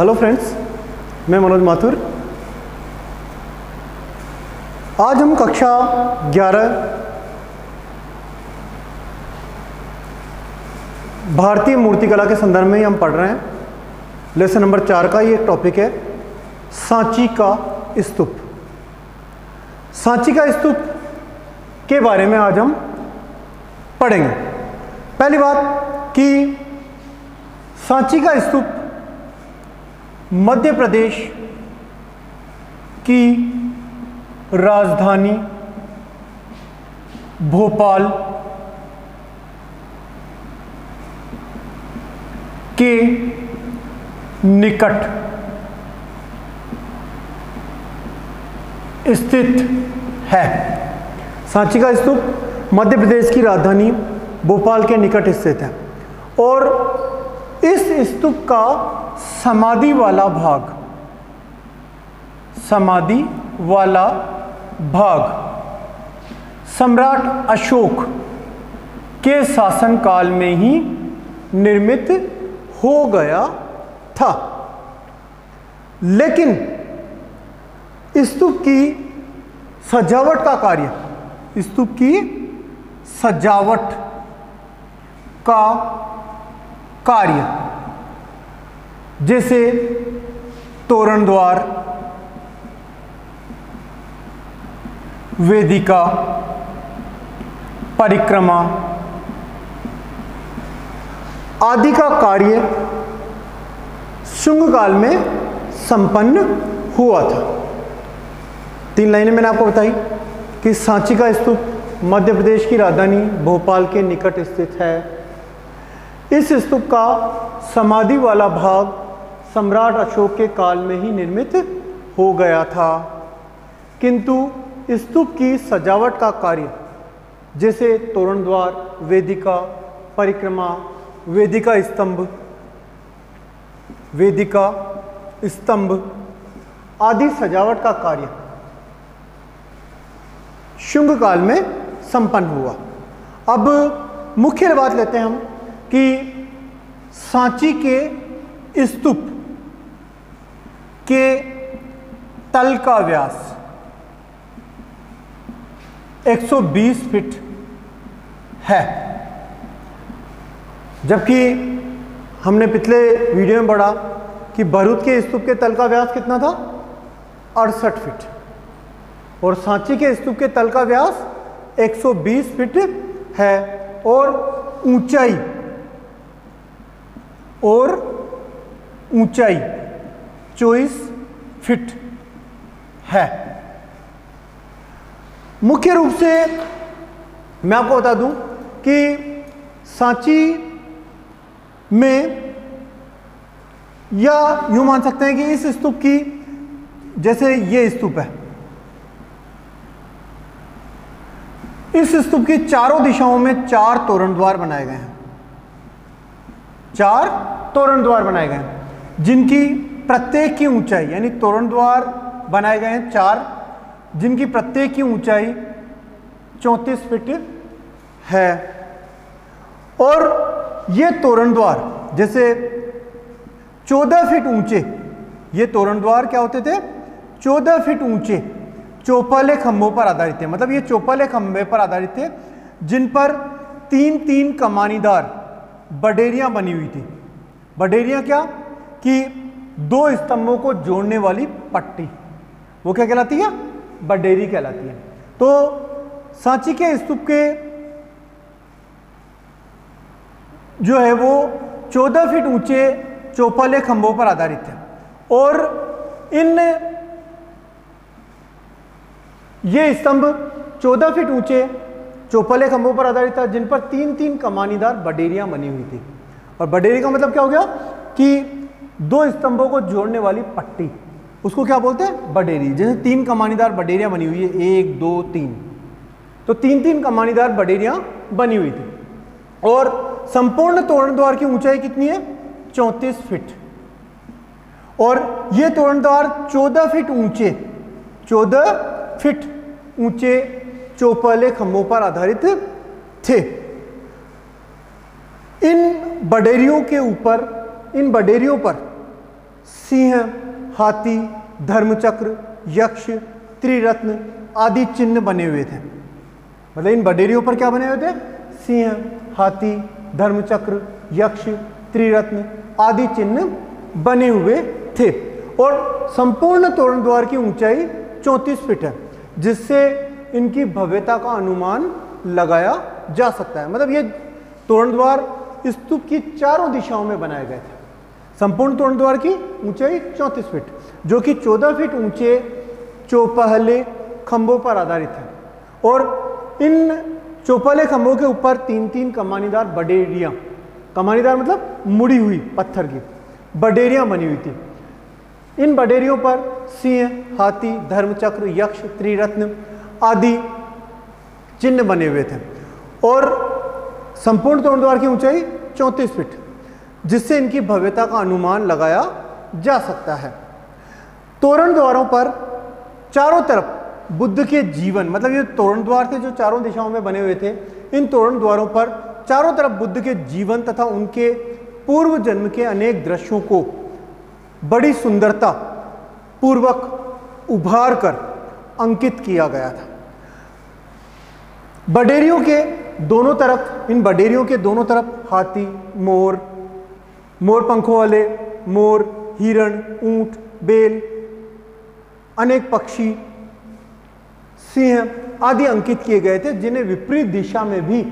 Hello friends, मैं मनोज माथुर। आज हम कक्षा 11 भारतीय मूर्तिकला के संदर्भ में हम पढ़ रहे हैं। लेसन नंबर 4 का ये टॉपिक है, सांची का स्तूप। सांची का स्तूप के बारे में आज हम पढ़ेंगे। पहली बात कि सांची का स्तूप मध्य प्रदेश की राजधानी भोपाल के निकट स्थित है। सांची का स्तूप मध्य प्रदेश की राजधानी भोपाल के निकट स्थित है और इस स्तूप का समाधि वाला भाग सम्राट अशोक के शासनकाल में ही निर्मित हो गया था, लेकिन स्तूप की सजावट का कार्य जैसे तोरण द्वार, वेदिका, परिक्रमा आदि का कार्य शुंग काल में संपन्न हुआ था। 3 लाइनें मैंने आपको बताई कि सांची का स्तूप मध्य प्रदेश की राजधानी भोपाल के निकट स्थित है। इस स्तूप का समाधि वाला भाग सम्राट अशोक के काल में ही निर्मित हो गया था, किंतु स्तूप की सजावट का कार्य जैसे तोरण द्वार, वेदिका, परिक्रमा, वेदिका स्तंभ आदि सजावट का कार्य शुंग काल में संपन्न हुआ। अब मुख्य बात लेते हैं हम कि सांची के स्तूप के तल का व्यास 120 फीट है, जबकि हमने पिछले वीडियो में पढ़ा कि भरूच के स्तूप के तल का व्यास कितना था, 68 फीट, और सांची के स्तूप के तल का व्यास 120 फीट है और ऊंचाई 24 फीट है। मुख्य रूप से मैं आपको बता दूं कि सांची में, या यूं मान सकते हैं कि इस स्तूप की, जैसे ये स्तूप है, इस स्तूप की चारों दिशाओं में 4 तोरण द्वार बनाए गए हैं। 4 तोरण द्वार बनाए गए हैं जिनकी प्रत्येक की ऊंचाई, यानी तोरण द्वार बनाए गए हैं 4 जिनकी प्रत्येक की ऊंचाई 34 फीट है। और ये तोरण द्वार जैसे 14 फीट ऊंचे, ये तोरण द्वार क्या होते थे, 14 फीट ऊंचे चौपाले खंभों पर आधारित थे। मतलब ये चौपाले खंभे पर आधारित थे जिन पर 3-3 कमानीदार बडेरियां बनी हुई थी। बडेरियां क्या, कि 2 स्तंभों को जोड़ने वाली पट्टी, वो क्या कहलाती है, बडेरी कहलाती है। तो सांची के स्तूप के जो है वो 14 फीट ऊंचे चौपाले खंभों पर आधारित है और ये स्तंभ 14 फीट ऊंचे चौपाले खंभों पर आधारित था जिन पर 3-3 कमानीदार बडेरियां बनी हुई थी। और बडेरी का मतलब क्या हो गया कि 2 स्तंभों को जोड़ने वाली पट्टी, उसको क्या बोलते हैं, बडेरी। जैसे 3 कमानीदार बडेरियां बनी हुई है, 1 2 3, तो 3-3 कमानीदार बडेरियां बनी हुई थी। और संपूर्ण तोरण द्वार की ऊंचाई कितनी है, 34 फीट। और ये तोरण द्वार 14 फीट ऊंचे चौपाले खंभों पर आधारित थे। इन बडेरियों पर सिंह, हाथी, धर्मचक्र, यक्ष, त्रिरत्न आदि चिन्ह बने हुए थे। मतलब इन बडेरियों पर क्या बने हुए थे? सिंह, हाथी, धर्मचक्र, यक्ष, त्रिरत्न आदि चिन्ह बने हुए थे। और संपूर्ण तोरण द्वार की ऊंचाई 34 फीट है, जिससे इनकी भव्यता का अनुमान लगाया जा सकता है। मतलब ये तोरण द्वार स्तूप की चारों दिशाओं में बनाए गए थे। संपूर्ण तोरण द्वार की ऊंचाई 34 फीट, जो कि 14 फीट ऊंचे चौपहले खंभों पर आधारित है। और इन चौपहले खंभों के ऊपर 3-3 कमानीदार बडेरियां, कमानीदार मतलब मुड़ी हुई पत्थर की बडेरियां बनी हुई थी। इन बडेरियों पर सिंह, हाथी, धर्मचक्र, यक्ष, त्रिरत्न आदि चिन्ह बने हुए थे। और संपूर्ण तोरण द्वार की ऊंचाई 34 फीट, जिससे इनकी भव्यता का अनुमान लगाया जा सकता है। तोरण द्वारों पर चारों तरफ बुद्ध के जीवन, मतलब ये तोरण द्वार थे जो चारों दिशाओं में बने हुए थे। इन तोरण द्वारों पर चारों तरफ बुद्ध के जीवन तथा उनके पूर्व जन्म के अनेक दृश्यों को बड़ी सुंदरता पूर्वक उभार कर अंकित किया गया था। बडेरियों के दोनों तरफ, इन बडेरियों के दोनों तरफ हाथी, मोर, मोर पंखों वाले मोर, हिरण, ऊंट, बेल, अनेक पक्षी, सिंह आदि अंकित किए गए थे, जिन्हें विपरीत दिशा में भी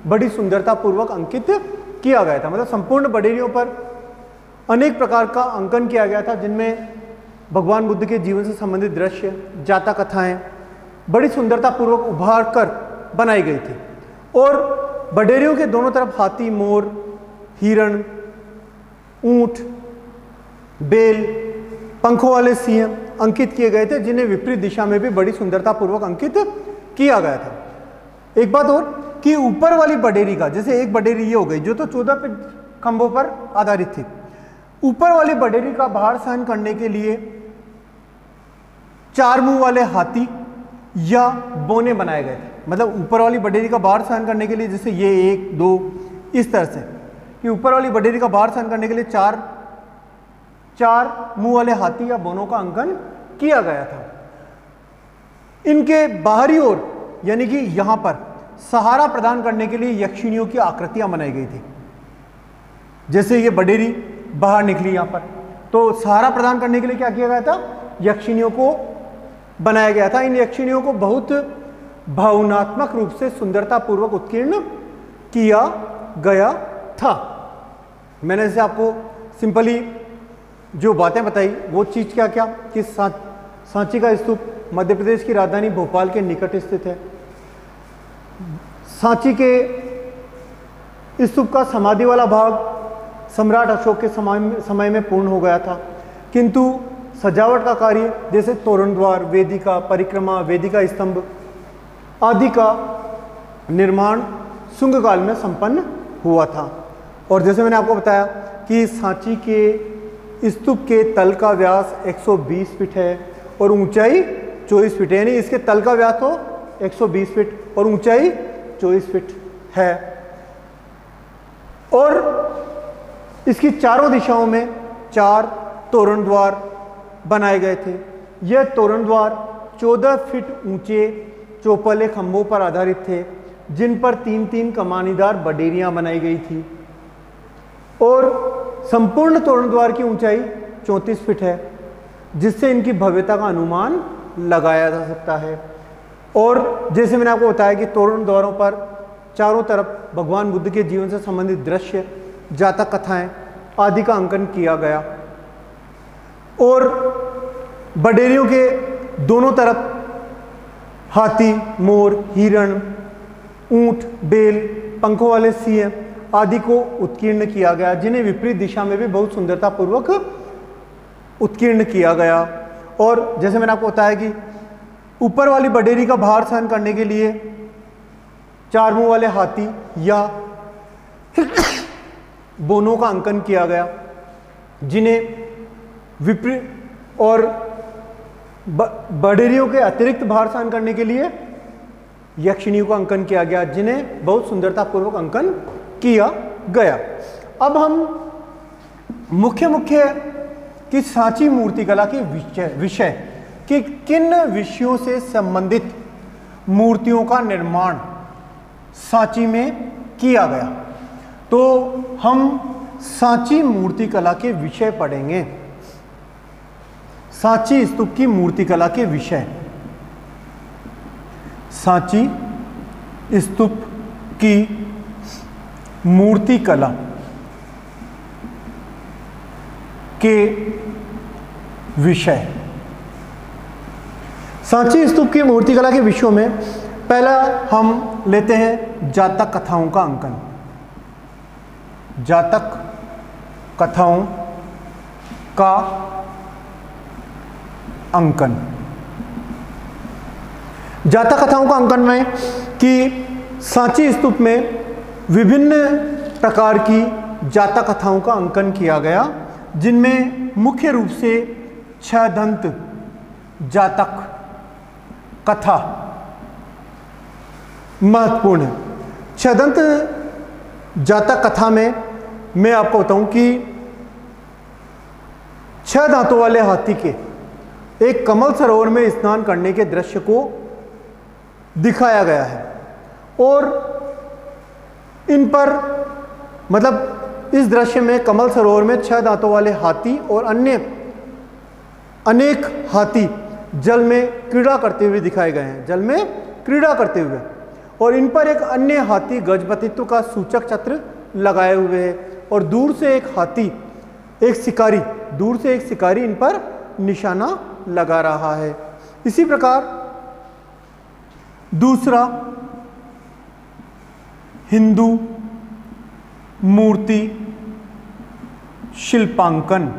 बड़ी सुंदरता पूर्वक अंकित किया गया था। मतलब संपूर्ण बडेरियों पर अनेक प्रकार का अंकन किया गया था, जिनमें भगवान बुद्ध के जीवन से संबंधित दृश्य, जाता कथाएं बड़ी सुंदरता पूर्वक उभार कर बनाई गई थी। और बडेरियों के दोनों तरफ हाथी, मोर, हिरण, ऊंट, बेल, पंखों वाले सिंह अंकित किए गए थे, जिन्हें विपरीत दिशा में भी बड़ी सुंदरता पूर्वक अंकित किया गया था। एक बात और कि ऊपर वाली बडेरी का, जैसे एक बडेरी ये हो गई जो तो 14 फीट खंभों पर आधारित थी, ऊपर वाली बडेरी का भार सहन करने के लिए 4 मुंह वाले हाथी या बोने बनाए गए थे। मतलब ऊपर वाली बडेरी का भार सहन करने के लिए, जैसे ये 1, 2 इस तरह से, कि ऊपर वाली बडेरी का भार सहन करने के लिए चार मुंह वाले हाथी या बोनों का अंकन किया गया था। इनके बाहरी ओर, यानी कि यहां पर सहारा प्रदान करने के लिए यक्षिणियों की आकृतियां बनाई गई थी। जैसे ये बडेरी बाहर निकली यहां पर, तो सहारा प्रदान करने के लिए क्या किया गया था? यक्षिणियों को बनाया गया था। इन यक्षिणियों को बहुत भावनात्मक रूप से सुंदरता पूर्वक उत्कीर्ण किया गया था। मैंने जैसे आपको सिंपली जो बातें बताई, वो चीज क्या क्या कि सांची का स्तूप मध्य प्रदेश की राजधानी भोपाल के निकट स्थित है। सांची के स्तूप का समाधि वाला भाग सम्राट अशोक के समय में पूर्ण हो गया था, किंतु सजावट का कार्य जैसे तोरण द्वार, वेदिका, परिक्रमा, वेदिका स्तंभ आदि का निर्माण शुंग काल में संपन्न हुआ था। और जैसे मैंने आपको बताया कि सांची के स्तूप के तल का व्यास 120 फीट है और ऊंचाई 24 फीट है, यानी इसके तल का व्यास तो 120 फीट और ऊंचाई 24 फीट है। और इसकी चारों दिशाओं में 4 तोरण द्वार बनाए गए थे। यह तोरण द्वार 14 फीट ऊंचे चौपले खंभों पर आधारित थे, जिन पर 3-3 कमानीदार बडेरियां बनाई गई थी। और संपूर्ण तोरण द्वार की ऊंचाई 34 फीट है, जिससे इनकी भव्यता का अनुमान लगाया जा सकता है। और जैसे मैंने आपको बताया कि तोरण द्वारों पर चारों तरफ भगवान बुद्ध के जीवन से संबंधित दृश्य, जातक कथाएं आदि का अंकन किया गया। और बडेरियों के दोनों तरफ हाथी, मोर, हिरण, ऊंट, बेल, पंखों वाले सिंह आदि को उत्कीर्ण किया गया, जिन्हें विपरीत दिशा में भी बहुत सुंदरता पूर्वक उत्कीर्ण किया गया। और जैसे मैंने आपको बताया कि ऊपर वाली बडेरी का भार सहन करने के लिए 4 मुंह वाले हाथी या बोनों का अंकन किया गया, जिन्हें विपरीत और बडेरियों के अतिरिक्त भार सहन करने के लिए यक्षिणियों का अंकन किया गया, जिन्हें बहुत सुंदरता पूर्वक अंकन किया गया। अब हम मुख्य कि सांची मूर्तिकला के विषय कि किन विषयों से संबंधित मूर्तियों का निर्माण सांची में किया गया। तो हम सांची मूर्तिकला के विषय पढ़ेंगे। सांची स्तूप की मूर्तिकला के विषय, सांची स्तूप की मूर्तिकला के विषय। सांची स्तूप की मूर्तिकला के विषयों में पहला हम लेते हैं जातक कथाओं का अंकन। जातक कथाओं का अंकन। जातक कथाओं का अंकन में कि सांची स्तूप में विभिन्न प्रकार की जातक कथाओं का अंकन किया गया, जिनमें मुख्य रूप से छदंत जातक कथा महत्वपूर्ण है। छदंत जातक कथा में मैं आपको बताऊं कि 6 दांतों वाले हाथी के एक कमल सरोवर में स्नान करने के दृश्य को दिखाया गया है और इन पर मतलब इस दृश्य में कमल सरोवर में 6 दांतों वाले हाथी और अन्य अनेक हाथी जल में क्रीड़ा करते हुए दिखाए गए हैं, जल में क्रीड़ा करते हुए, और इन पर एक अन्य हाथी गजपतित्व का सूचक छत्र लगाए हुए है और दूर से एक हाथी, एक शिकारी, दूर से एक शिकारी इन पर निशाना लगा रहा है। इसी प्रकार दूसरा हिंदू मूर्ति शिल्पांकन।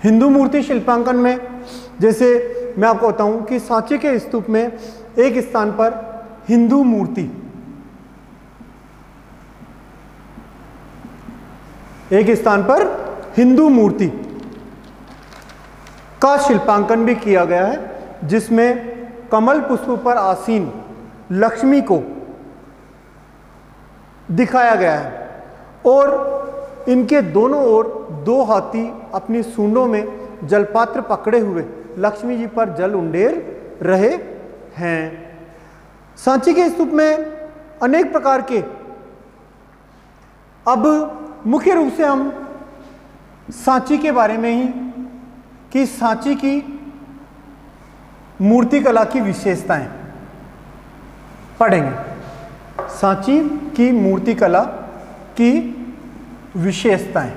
हिंदू मूर्ति शिल्पांकन में जैसे मैं आपको बताऊं कि सांची के स्तूप में एक स्थान पर हिंदू मूर्ति, एक स्थान पर हिंदू मूर्ति का शिल्पांकन भी किया गया है, जिसमें कमल पुष्प पर आसीन लक्ष्मी को दिखाया गया है और इनके दोनों ओर 2 हाथी अपनी सूंडों में जलपात्र पकड़े हुए लक्ष्मी जी पर जल उंडेल रहे हैं। सांची के स्तूप में अनेक प्रकार के, अब मुख्य रूप से हम सांची के बारे में ही कि सांची की मूर्तिकला की विशेषताएं पढ़ेंगे। सांची की मूर्तिकला की विशेषताएं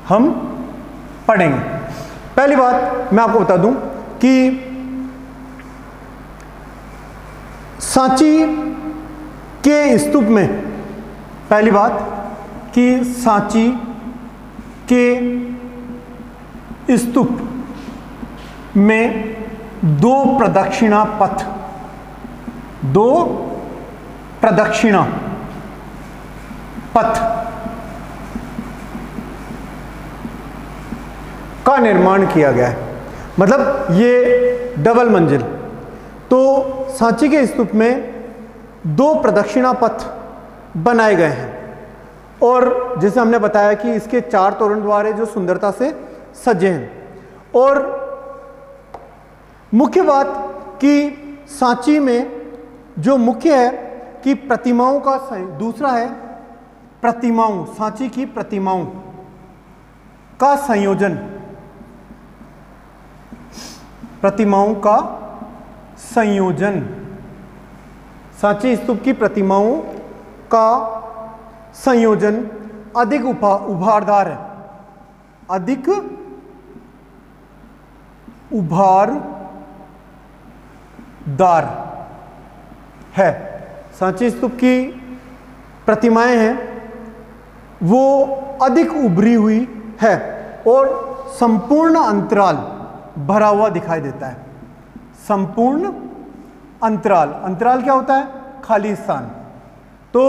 हम पढ़ेंगे। पहली बात मैं आपको बता दूं कि सांची के स्तूप में, पहली बात कि सांची के स्तूप में 2 प्रदक्षिणा पथ, 2 प्रदक्षिणा पथ का निर्माण किया गया है। मतलब ये डबल मंजिल। तो सांची के स्तूप में 2 प्रदक्षिणा पथ बनाए गए हैं और जैसे हमने बताया कि इसके 4 तोरण द्वार है जो सुंदरता से सजे हैं। और मुख्य बात कि सांची में जो मुख्य है कि प्रतिमाओं का, दूसरा है प्रतिमाओं, सांची की प्रतिमाओं का संयोजन, प्रतिमाओं का संयोजन। सांची स्तूप की प्रतिमाओं का संयोजन अधिक उभारदार है, अधिक उभारदार है। सांची स्तूप की प्रतिमाएं हैं वो अधिक उभरी हुई है और संपूर्ण अंतराल भरा हुआ दिखाई देता है। संपूर्ण अंतराल, अंतराल क्या होता है? खाली स्थान। तो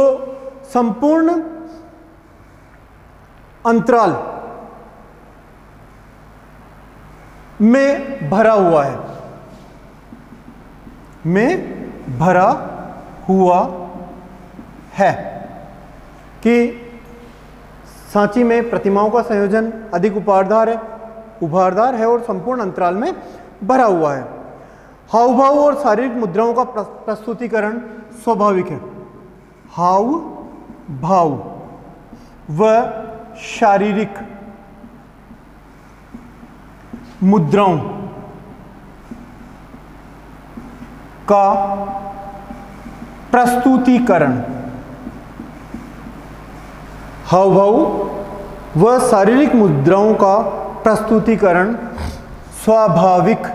संपूर्ण अंतराल में भरा हुआ है, में भरा हुआ है कि सांची में प्रतिमाओं का संयोजन अधिक उभारदार है और संपूर्ण अंतराल में भरा हुआ है। हाव भाव और शारीरिक मुद्राओं का प्रस्तुतिकरण स्वाभाविक है। हाव भाव व शारीरिक मुद्राओं का प्रस्तुतिकरण, हाव भाव व शारीरिक मुद्राओं का प्रस्तुतिकरण स्वाभाविक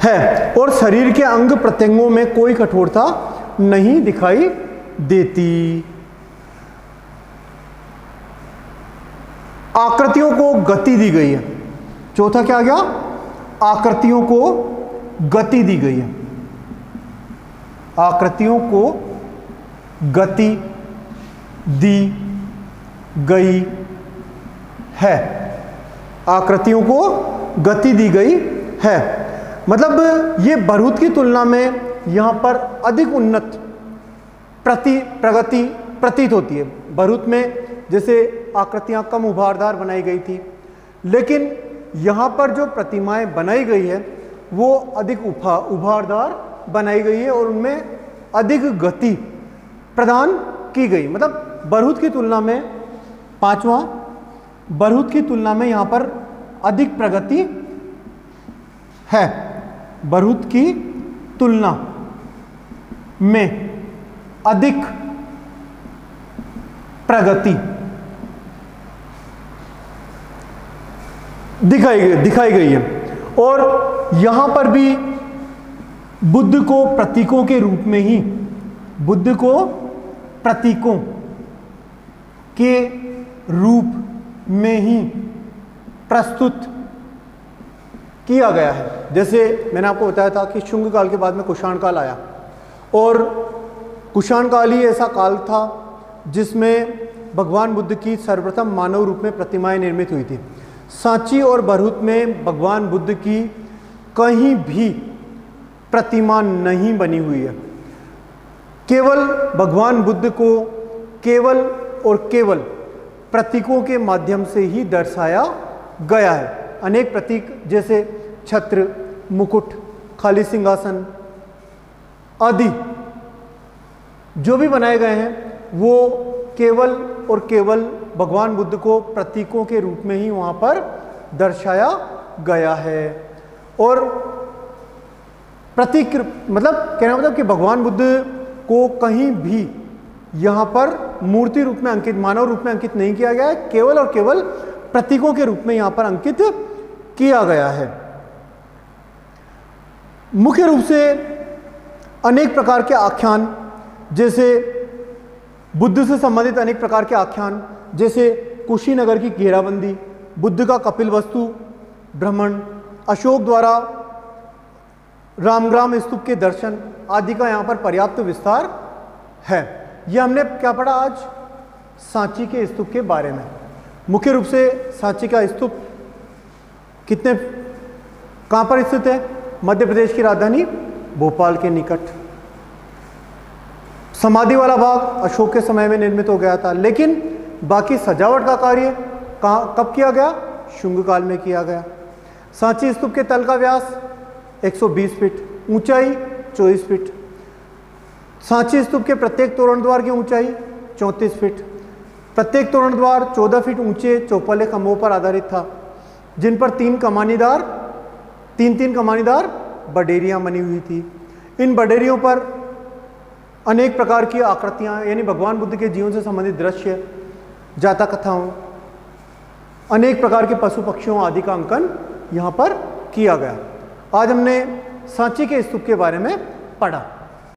है और शरीर के अंग प्रत्यंगों में कोई कठोरता नहीं दिखाई देती। आकृतियों को गति दी गई है। चौथा क्या आ गया? आकृतियों को गति दी गई है। आकृतियों को गति दी गई है। आकृतियों को गति दी गई है मतलब ये भरूच की तुलना में यहां पर अधिक उन्नत प्रगति प्रतीत होती है। भरूच में जैसे आकृतियां कम उभारदार बनाई गई थी, लेकिन यहां पर जो प्रतिमाएं बनाई गई है वो अधिक उभारदार बनाई गई है और उनमें अधिक गति प्रदान की गई। मतलब भरूच की तुलना में, पांचवा, भरूच की तुलना में यहां पर अधिक प्रगति है। भरूच की तुलना में अधिक प्रगति दिखाई गई है और यहां पर भी बुद्ध को प्रतीकों के रूप में ही, बुद्ध को प्रतीकों के रूप में ही प्रस्तुत किया गया है। जैसे मैंने आपको बताया था कि शुंग काल के बाद में कुषाण काल आया और कुषाण काल ही ऐसा काल था जिसमें भगवान बुद्ध की सर्वप्रथम मानव रूप में प्रतिमाएं निर्मित हुई थी। सांची और भरूच में भगवान बुद्ध की कहीं भी प्रतिमा नहीं बनी हुई है। केवल भगवान बुद्ध को केवल और केवल प्रतीकों के माध्यम से ही दर्शाया गया है। अनेक प्रतीक जैसे छत्र, मुकुट, खाली सिंहासन आदि जो भी बनाए गए हैं वो केवल और केवल भगवान बुद्ध को प्रतीकों के रूप में ही वहाँ पर दर्शाया गया है। और प्रतीक मतलब कहना मतलब कि भगवान बुद्ध को कहीं भी यहाँ पर मूर्ति रूप में अंकित, मानव रूप में अंकित नहीं किया गया है, केवल और केवल प्रतीकों के रूप में यहाँ पर अंकित किया गया है। मुख्य रूप से अनेक प्रकार के आख्यान, जैसे बुद्ध से संबंधित अनेक प्रकार के आख्यान, जैसे कुशीनगर की घेराबंदी, बुद्ध का कपिलवस्तु भ्रमण, अशोक द्वारा रामग्राम स्तूप के दर्शन आदि का यहाँ पर पर्याप्त विस्तार है। यह हमने क्या पढ़ा आज? सांची के स्तूप के बारे में। मुख्य रूप से सांची का स्तूप कितने, कहाँ पर स्थित है? मध्य प्रदेश की राजधानी भोपाल के निकट। समाधि वाला भाग अशोक के समय में निर्मित हो गया था, लेकिन बाकी सजावट का कार्य कब किया गया? शुंग काल में किया गया। सांची स्तूप के तल का व्यास 120 फीट, ऊंचाई 24 फीट। सांची स्तूप के प्रत्येक तोरण द्वार की ऊंचाई 34 फीट। प्रत्येक तोरण द्वार 14 फीट ऊंचे चौपले खंभों पर आधारित था, जिन पर तीन तीन कमानीदार बडेरियां बनी हुई थी। इन बडेरियों पर अनेक प्रकार की आकृतियां, यानी भगवान बुद्ध के जीवन से संबंधित दृश्य, जाता कथाओं, अनेक प्रकार के पशु पक्षियों आदि का अंकन यहाँ पर किया गया। आज हमने सांची के स्तूप के बारे में पढ़ा।